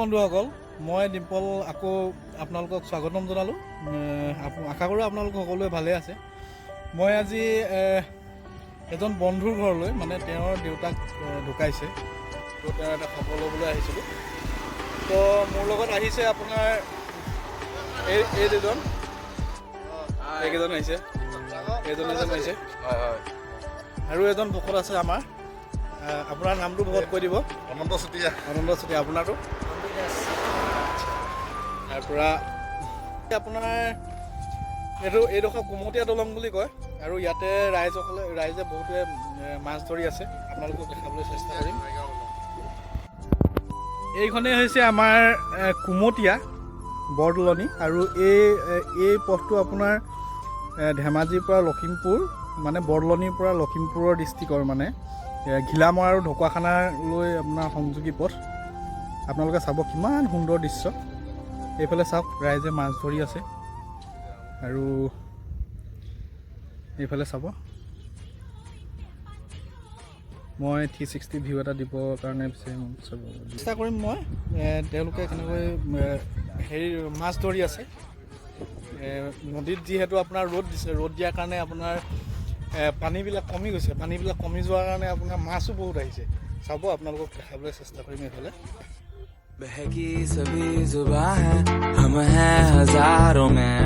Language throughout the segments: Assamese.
বন্ধুসকল, মই ডিম্পল আকৌ আপোনালোকক স্বাগতম জনালোঁ। আশা কৰোঁ আপোনালোক সকলোৱে ভালে আছে। মই আজি এজন বন্ধুৰ ঘৰলৈ, মানে তেওঁৰ দেউতাক ঢুকাইছে, তো তেওঁৰ এটা খবৰ ল'বলৈ আহিছিলোঁ। তো মোৰ লগত আহিছে আপোনাৰ এইকেইজন আহিছে, এজন আহিছে আৰু এজন ভকত আছে আমাৰ। আপোনাৰ নামটো ভকত কৈ দিব। অনন্ত চুতীয়া। আপোনাৰটো? তাৰপৰা আপোনাৰ এইডোখৰ কুমতীয়া দলং বুলি কয়, আৰু ইয়াতে ৰাইজে বহুতে মাছ ধৰি আছে। আপোনালোকক দেখাবলৈ চেষ্টা কৰিম। এইখনেই হৈছে আমাৰ কুমতীয়া বৰদলনি, আৰু এই পথটো আপোনাৰ ধেমাজিৰ পৰা লখিমপুৰ, মানে বৰদলনিৰ পৰা লখিমপুৰৰ ডিষ্ট্ৰিক্টৰ, মানে ঘিলামৰা আৰু ঢকুৱাখানালৈ আপোনাৰ সংযোগী পথ। আপোনালোকে চাব কিমান সুন্দৰ দৃশ্য। এইফালে চাওক, ৰাইজে মাছ ধৰি আছে, আৰু এইফালে চাব। মই 360 ভিউ এটা দিবৰ কাৰণে চেষ্টা কৰিম। মই তেওঁলোকে কেনেকৈ মাছ ধৰি আছে নদীত। যিহেতু আপোনাৰ ৰ'দ দিছে, ৰ'দ দিয়াৰ কাৰণে আপোনাৰ পানীবিলাক কমি গৈছে। পানীবিলাক কমি যোৱাৰ কাৰণে আপোনাৰ মাছো বহুত আহিছে। চাব, আপোনালোকক দেখাবলৈ চেষ্টা কৰিম। এইফালে बहकी सभी जुबां है, हम हैं हजारों में,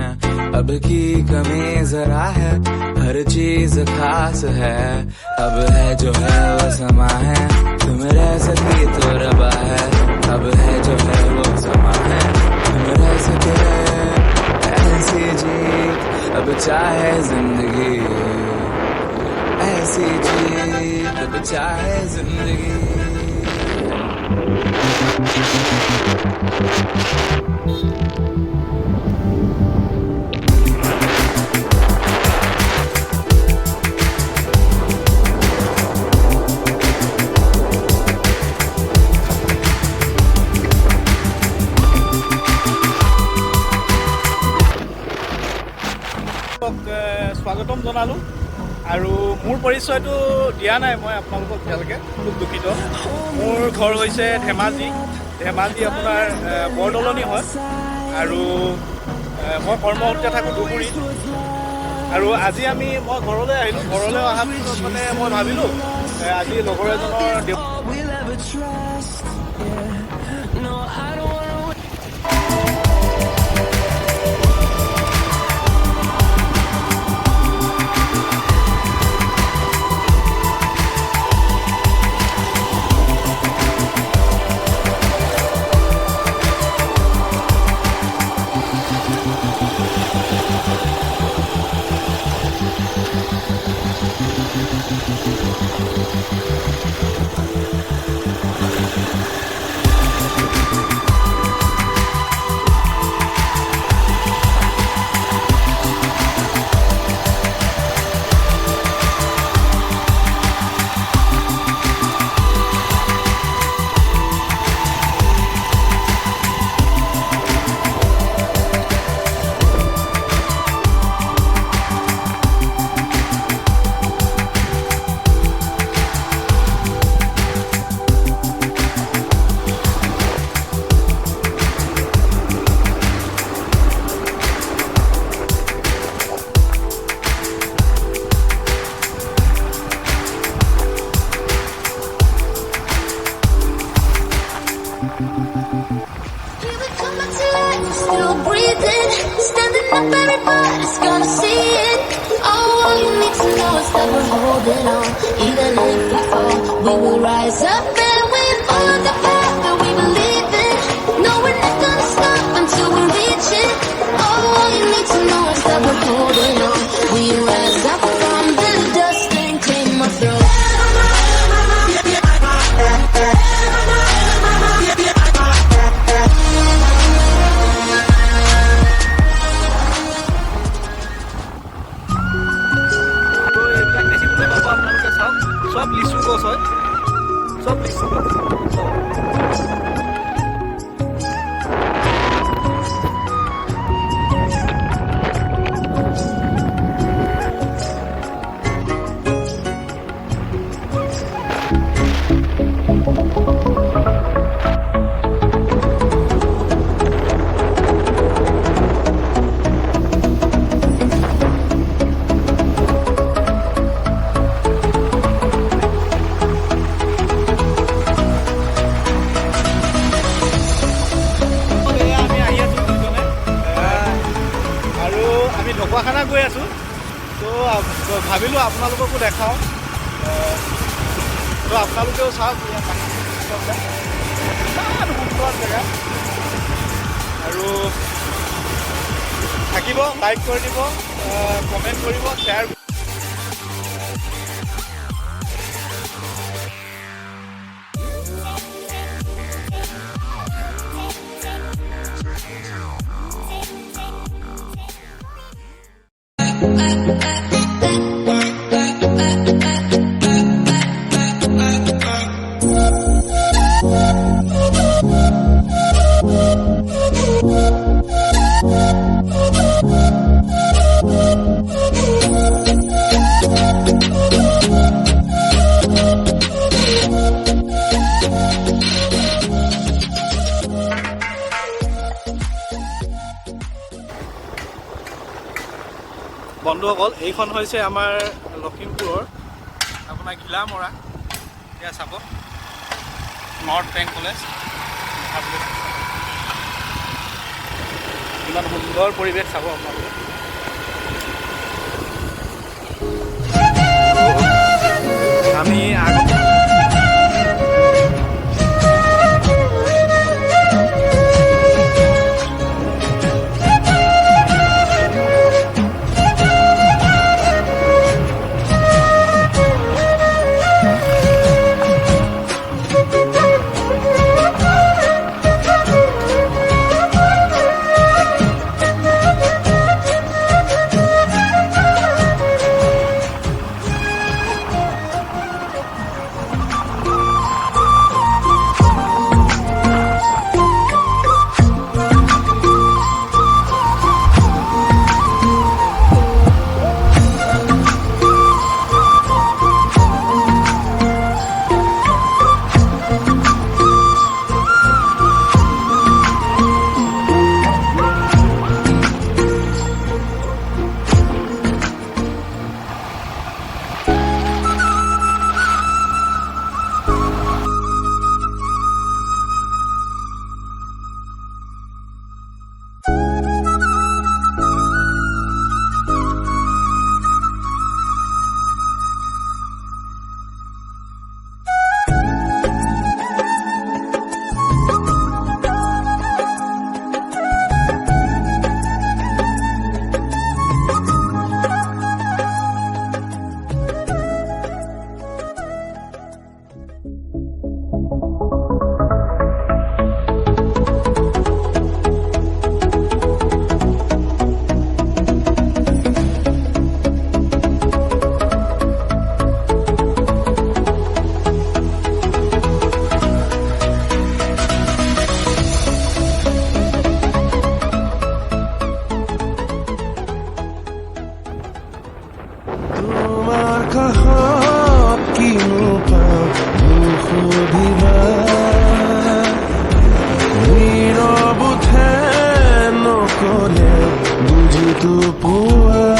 अब की कमी जरा है, हर चीज खास है, अब है जो है वो समा है, तुम रह सकी तो रबा है, अब है जो है वो समा है, तुम रह सके ऐसी जीत, अब चाहे जिंदगी ऐसी जीत, अब चाहे जिंदगी। স্বাগতম জনালোঁ, আৰু মোৰ পৰিচয়টো দিয়া নাই মই আপোনালোকক ভালকৈ, খুব দুখিত। মোৰ ঘৰ হৈছে ধেমাজি আপোনাৰ বৰদলনি হয়, আৰু মই কৰ্মসূত্ৰে থাকোঁ ধুবুৰীত। আৰু আজি মই ঘৰলৈ আহিলোঁ। ঘৰলৈ অহাৰ পিছত মানে মই ভাবিলোঁ আজি লগৰ এজনৰ সব লিচু গছ হয়, সব লিচু গছ। গৈ আছোঁ তো ভাবিলোঁ আপোনালোককো দেখাওঁ তো আপোনালোকেও চাওক ইমান সুন্দৰ জেগা আৰু থাকিব লাইক কৰি দিব কমেণ্ট কৰিব শ্বেয়াৰ বন্ধুসকল এইখন হৈছে আমাৰ লখিমপুৰৰ আপোনাৰ ঘিলামৰা এয়া চাব নৰ্থ বেংক কলেজ ইমান সুন্দৰ পৰিৱেশ চাব আপোনালোকে আমি বুঝি তো পোৱা